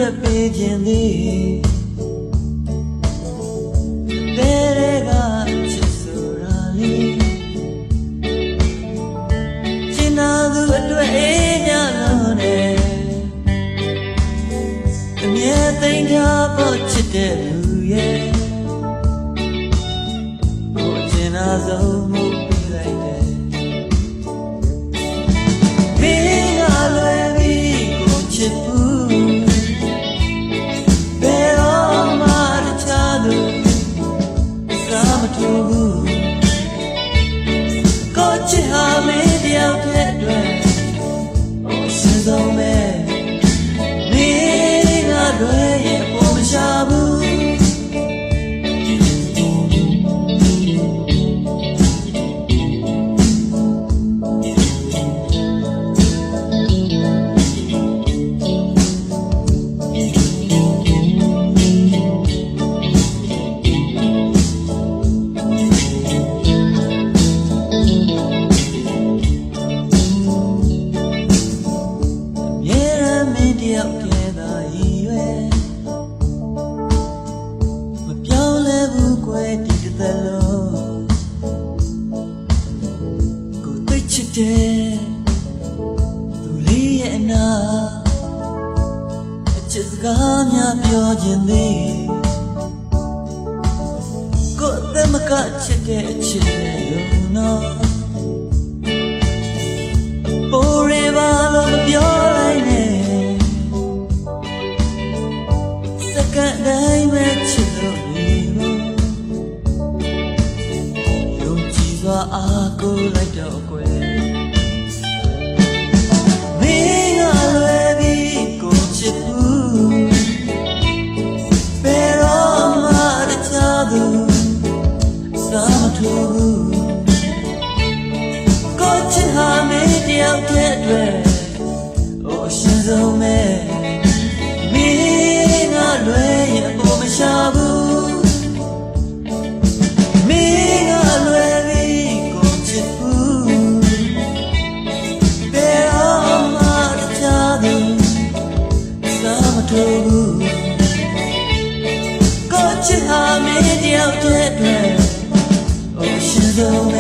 အတွက်ပေးခြင်းသည်တဲ့ကချစ်ဆိုတာလေကျင်နာသူအတွက်အေးမြလို့နဲ့အမြဲသိမ်းထားဖို့ချစ်တဲ့လူရဲ့ကိုကျင်နာဆုံးမှုပေးလိုက်တယ်မင်းကလွယ်ပြီးကိုချစ်ဘူးဘယ်တော့မှတခြားသူစားမထူဘူးကိုချစ်ဟာမင်းတယောက်တည်းအတွက်အရှင်ဆုံးပဲမင်းကလွယ်ရဲ့ပုံမရှာဘူးသူလေးရဲ့အနာအချစ်စကားများပြောခြင်းသည်ကိုယ်သမကချစ်တဲ့အချစ်နဲ့ယုံတော့ပိုရပါလို့မပြောလိုက်နဲ့စက္ကန့်တိုင်းပဲချစ်လို့နေဖို့ယုံကြည်စွာအားကိုးလိုက်တော့ကွယ်ကိုချစ်ဟာမင်းတယောက်တည်းအတွက်အရှင်ဆုံးပဲမင်းကလွယ်ရင်ပုံမရှာဘူးမင်းကလွယ်ပြီးကိုချစ်ဘူးဘယ်တော့မှတခြားသူစားမထူဘူးကိုချစ်ဟာမင်းတယောက်တည်းအတွက်Oh, she's a